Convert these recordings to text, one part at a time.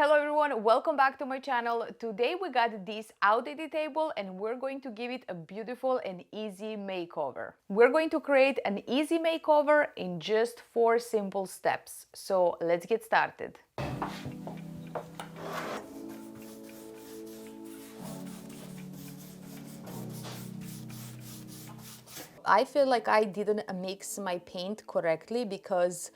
Hello everyone, welcome back to my channel. Today we got this outdated table and we're going to give it a beautiful and easy makeover. We're going to create an easy makeover in just 4 simple steps. So let's get started. I feel like I didn't mix my paint correctly because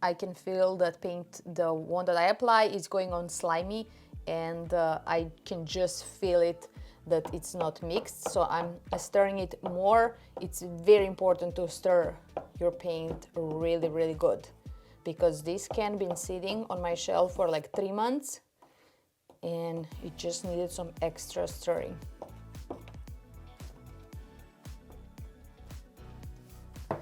I can feel that paint, the one that I apply, is going on slimy, and I can just feel it that it's not mixed. So I'm stirring it more. It's very important to stir your paint really good, because this can been sitting on my shelf for like 3 months and it just needed some extra stirring.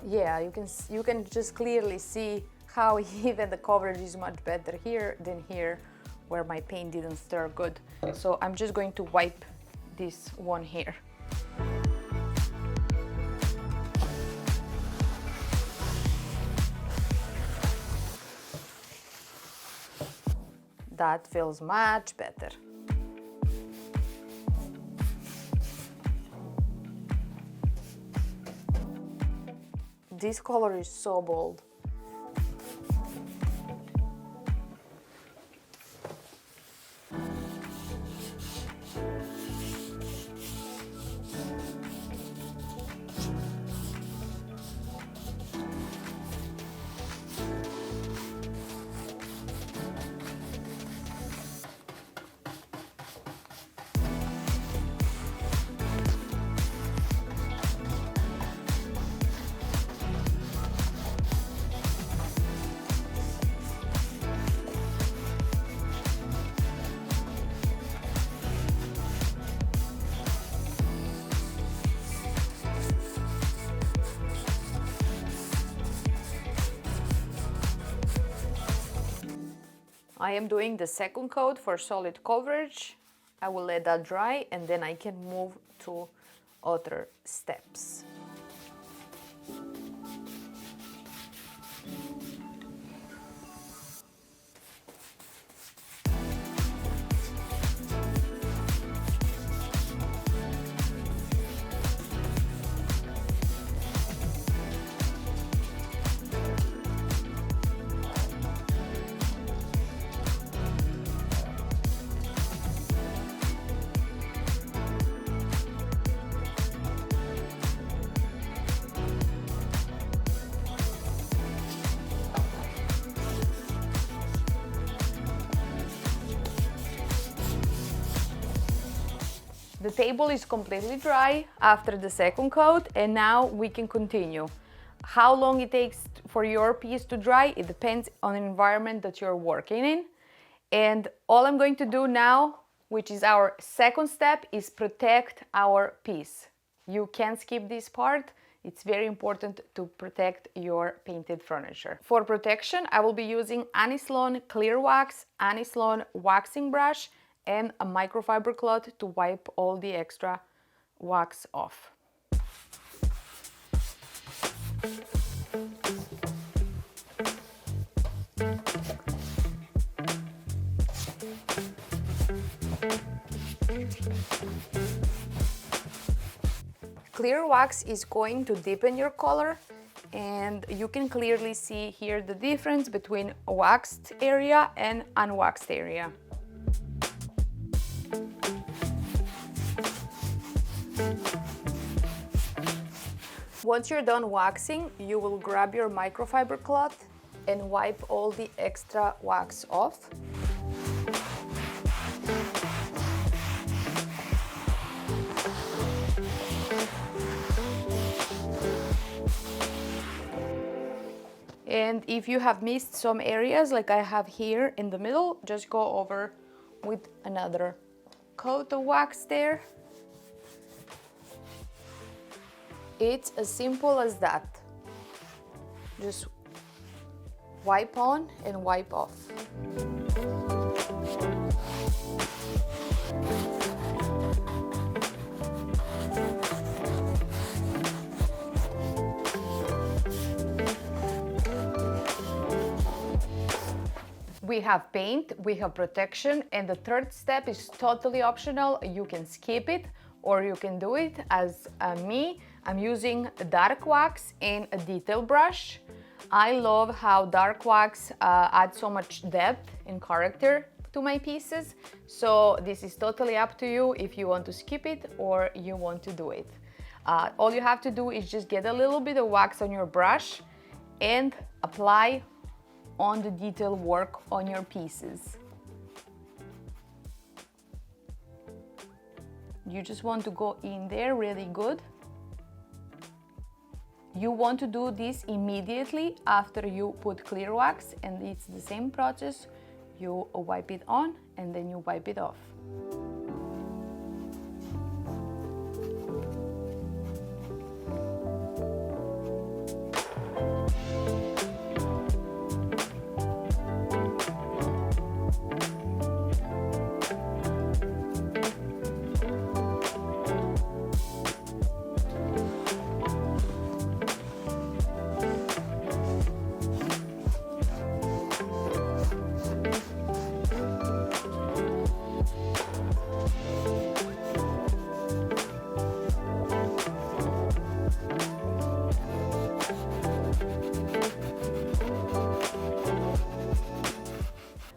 Yeah, you can just clearly see how even the coverage is much better here than here, where my paint didn't stir good. So I'm just going to wipe this one here. That feels much better. This color is so bold. I am doing the second coat for solid coverage. I will let that dry and then I can move to other steps. The table is completely dry after the second coat, and now we can continue. How long it takes for your piece to dry, it depends on the environment that you're working in. And all I'm going to do now, which is our second step, is protect our piece. You can't skip this part. It's very important to protect your painted furniture. For protection, I will be using Anislon Clear Wax, Anislon Waxing Brush, and a microfiber cloth to wipe all the extra wax off. Clear wax is going to deepen your color, and you can clearly see here the difference between a waxed area and unwaxed area. Once you're done waxing, you will grab your microfiber cloth and wipe all the extra wax off. And if you have missed some areas, like I have here in the middle, just go over with another coat of wax there. It's as simple as that. Just wipe on and wipe off. We have paint, we have protection, and the third step is totally optional. You can skip it or you can do it as me. I'm using dark wax and a detail brush. I love how dark wax adds so much depth and character to my pieces. So this is totally up to you if you want to skip it or you want to do it. All you have to do is just get a little bit of wax on your brush and apply on the detail work on your pieces. You just want to go in there really good. You want to do this immediately after you put clear wax, and it's the same process. You wipe it on and then you wipe it off.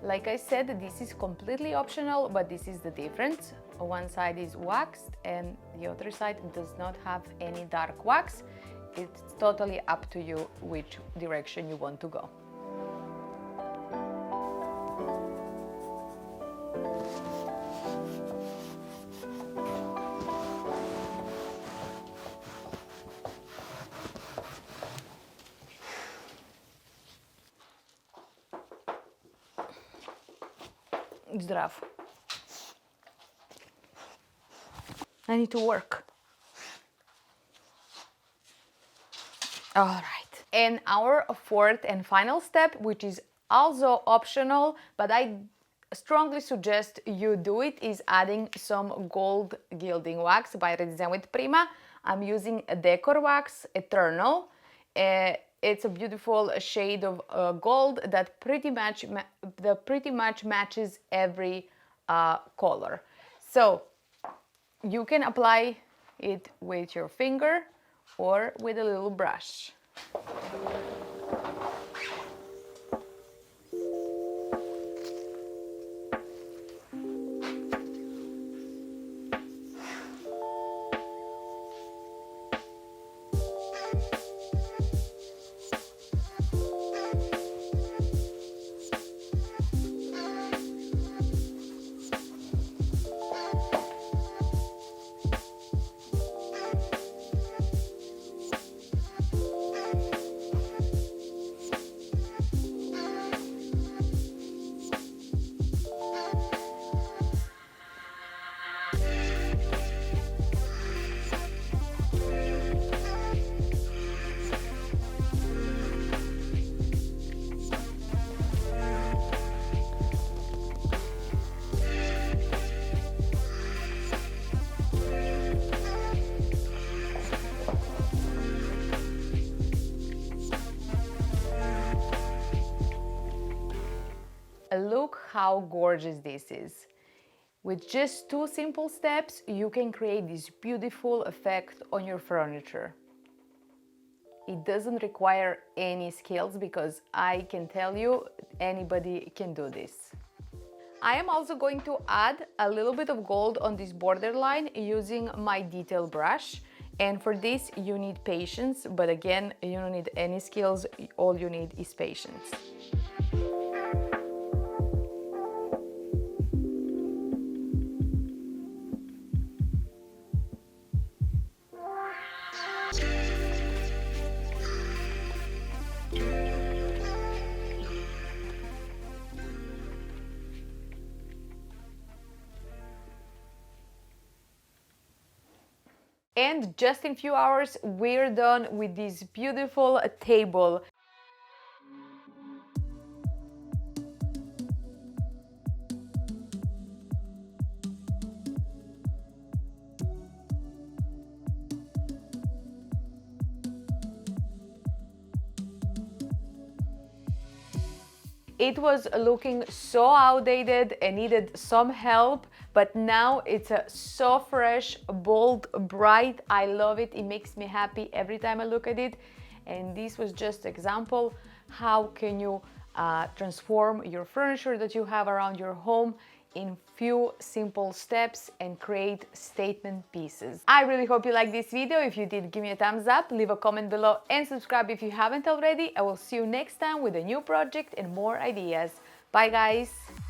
Like I said, this is completely optional, but this is the difference. One side is waxed and the other side does not have any dark wax. It's totally up to you which direction you want to go. Zdrav. I need to work. All right. And our fourth and final step, which is also optional, but I strongly suggest you do it, is adding some gold gilding wax by Redesign with Prima. I'm using a Decor Wax Eternal. It's a beautiful shade of gold that pretty much matches every color. So you can apply it with your finger or with a little brush. Look how gorgeous this is. With just two simple steps, you can create this beautiful effect on your furniture. It doesn't require any skills because I can tell you anybody can do this. I am also going to add a little bit of gold on this borderline using my detail brush. And for this you need patience, but again, you don't need any skills, all you need is patience. And just in a few hours, we're done with this beautiful table. It was looking so outdated and needed some help, but now it's so fresh, bold, bright. I love it. It makes me happy every time I look at it. And this was just an example. How can you transform your furniture that you have around your home in few simple steps and create statement pieces. I really hope you liked this video. If you did, give me a thumbs up, leave a comment below and subscribe if you haven't already. I will see you next time with a new project and more ideas. Bye guys!